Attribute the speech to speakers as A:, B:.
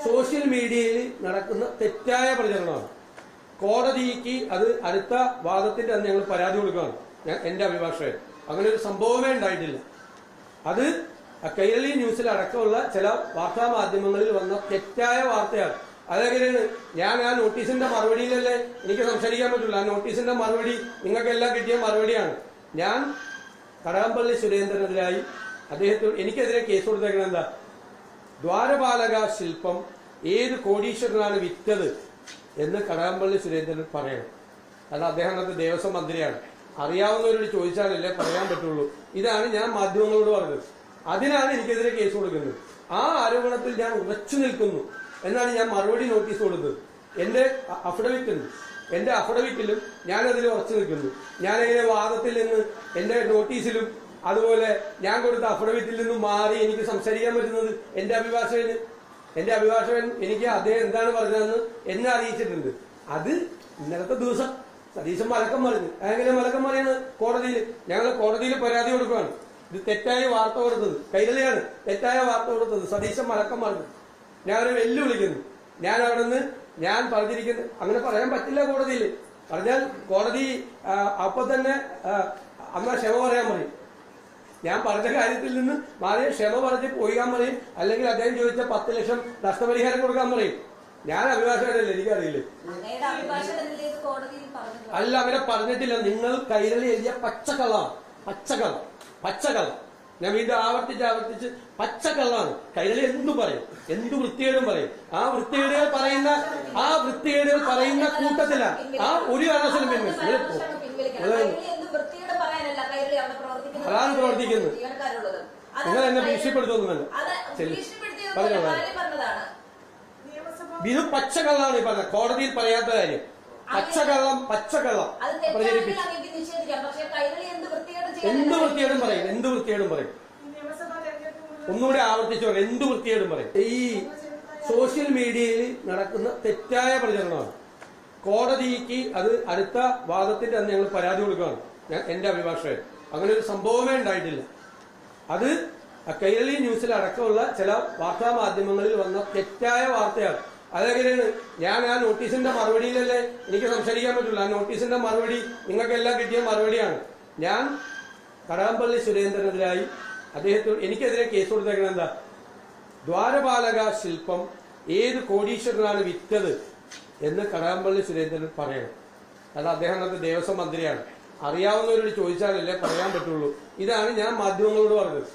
A: Social മീഡിയയിൽ നടക്കുന്ന തെറ്റായ പ്രചരണമാണ്. കോടതിക്ക് അത് അടുത്ത വാദത്തിന്റെ അന്ന് ഞങ്ങൾ പരാതി കൊടുക്കുകയാണ്. എന്റെ അഭിഭാഷകൻ അങ്ങനെ ഒരു സംഭവമേ ഉണ്ടായിട്ടില്ല. അത് കൈരളി ന്യൂസിൽ അടക്കമുള്ള ചില വാർത്താ മാധ്യമങ്ങളിൽ വന്ന തെറ്റായ വാർത്തയാണ്. അതെങ്ങനെയാണ്? ഞാൻ ആ നോട്ടീസിന്റെ മറുപടിയിലല്ലേ എനിക്ക് സംസാരിക്കാൻ പറ്റുള്ളൂ. ആ നോട്ടീസിന്റെ മറുപടി നിങ്ങൾക്കെല്ലാം കിട്ടിയ മറുപടിയാണ്. ഞാൻ കടകംപള്ളി സുരേന്ദ്രനെതിരായി അദ്ദേഹത്തോട് എനിക്കെതിരെ കേസ് കൊടുത്തേക്കണം. എന്താ? ദ്വാരപാലക ശില്പം ഏത് കോടീശ്വരനാണ് വിറ്റത് എന്ന് കടകംപള്ളി സുരേന്ദ്രൻ പറയണം. കാരണം അദ്ദേഹം അന്നത്തെ ദേവസ്വം മന്ത്രിയാണ്. അറിയാവുന്നവരോട് ചോദിച്ചാലല്ലേ പറയാൻ പറ്റുള്ളൂ. ഇതാണ് ഞാൻ മാധ്യമങ്ങളോട് പറഞ്ഞത്. അതിനാണ് എനിക്കെതിരെ കേസ് കൊടുക്കുന്നത്. ആ ആരോപണത്തിൽ ഞാൻ ഉറച്ചു നിൽക്കുന്നു എന്നാണ് ഞാൻ മറുപടി നോട്ടീസ് കൊടുത്തത്. എന്റെ അഫിഡവിറ്റ് ഉണ്ട്. എന്റെ അഫിഡവിറ്റിലും ഞാനതിൽ ഉറച്ചു നിൽക്കുന്നു. ഞാനെങ്ങനെ വാദത്തിൽ നിന്ന് എന്റെ നോട്ടീസിലും അതുപോലെ ഞാൻ കൊടുത്ത അഫിഡവിറ്റിൽ നിന്നും മാറി എനിക്ക് സംസാരിക്കാൻ പറ്റുന്നത് എന്റെ അഭിഭാഷകൻ എനിക്ക് അദ്ദേഹം എന്താണ് പറഞ്ഞതെന്ന് എന്നെ അറിയിച്ചിട്ടുണ്ട്. അത് ഇന്നലത്തെ ദിവസം സതീശൻ മലക്കം പറഞ്ഞു. എങ്ങനെ മലക്കം പറയുന്നത്? കോടതിയിൽ ഞങ്ങൾ കോടതിയിൽ പരാതി കൊടുക്കുകയാണ്. ഇത് തെറ്റായ വാർത്ത കൊടുത്തത് കൈരളിയാണ്. തെറ്റായ വാർത്ത കൊടുത്തത് സതീശൻ മലക്കം പറഞ്ഞു. ഞാൻ അവരെ വെല്ലുവിളിക്കുന്നു. ഞാൻ അവിടെ നിന്ന് ഞാൻ പറഞ്ഞിരിക്കുന്നത് അങ്ങനെ പറയാൻ പറ്റില്ല. കോടതിയിൽ പറഞ്ഞാൽ കോടതി അപ്പൊ തന്നെ അന്നാ ക്ഷമ പറയാൻ പറയും. ഞാൻ പറഞ്ഞ കാര്യത്തിൽ നിന്ന് മാറി ക്ഷമ പറഞ്ഞ് പോകാൻ പറയും. അല്ലെങ്കിൽ അദ്ദേഹം ചോദിച്ച 10 ലക്ഷം നഷ്ടപരിഹാരം കൊടുക്കാൻ പറയും. ഞാൻ അഭിഭാഷകനല്ലേ, എനിക്കറിയില്ലേ. അല്ല, അവരെ പറഞ്ഞിട്ടില്ല. നിങ്ങൾ കൈരളി എഴുതിയ പച്ചക്കള്ളം. ഞാൻ വീണ്ടും ആവർത്തിച്ച് പച്ചക്കള്ളാണ്. കൈരളി എന്തു പറയും, എന്തു വൃത്തികേടും പറയും. ആ വൃത്തികേടുകൾ പറയുന്ന കൂട്ടത്തിലാണ് ആ ഒരു കാരണവശാലും അതാണ് പ്രവർത്തിക്കുന്നത്. നിങ്ങൾ എന്നെ ഭീഷണിപ്പെടുത്തൊന്നുമല്ല. പറഞ്ഞോളൂ. ഇത് പച്ചക്കള്ളാണ് ഈ പറഞ്ഞത്. കോടതിയിൽ പറയാത്ത കാര്യം പച്ചക്കള്ളം പ്രചരിപ്പിച്ചു. എന്ത് വൃത്തികേടും പറയും. ഒന്നുകൂടി ആവർത്തിച്ചോ. എന്ത് വൃത്തികേടും പറയും. ഈ സോഷ്യൽ മീഡിയയിൽ നടക്കുന്ന തെറ്റായ പ്രചരണമാണ്. കോടതിക്ക് അത് അടുത്ത വാദത്തിന്റെ അന്ന് ഞങ്ങൾ പരാതി കൊടുക്കുകയാണ്. എന്റെ അഭിഭാഷകൻ അങ്ങനെ ഒരു സംഭവമേ ഉണ്ടായിട്ടില്ല. അത് കൈരളി ന്യൂസിൽ അടക്കമുള്ള ചില വാർത്താ മാധ്യമങ്ങളിൽ വന്ന തെറ്റായ വാർത്തയാണ്. അതെങ്ങനെയാണ്? ഞാൻ ആ നോട്ടീസിന്റെ മറുപടിയിലല്ലേ എനിക്ക് സംസാരിക്കാൻ പറ്റുള്ളൂ. ആ നോട്ടീസിന്റെ മറുപടി നിങ്ങൾക്കെല്ലാം കിട്ടിയ മറുപടിയാണ്. ഞാൻ കടകംപള്ളി സുരേന്ദ്രനെതിരായി അദ്ദേഹത്തോട് എനിക്കെതിരെ കേസ് കൊടുത്തേക്കണം. എന്താ? ദ്വാരപാലക ശില്പം ഏത് കോടീശ്വരനാണ് വിറ്റത് എന്ന് കടകംപള്ളി സുരേന്ദ്രൻ പറയണം. കാരണം അദ്ദേഹം അന്നത്തെ ദേവസ്വം മന്ത്രിയാണ്. അറിയാവുന്നവരോട് ചോദിച്ചാലല്ലേ പറയാൻ പറ്റുള്ളൂ. ഇതാണ് ഞാൻ മാധ്യമങ്ങളോട് പറഞ്ഞത്.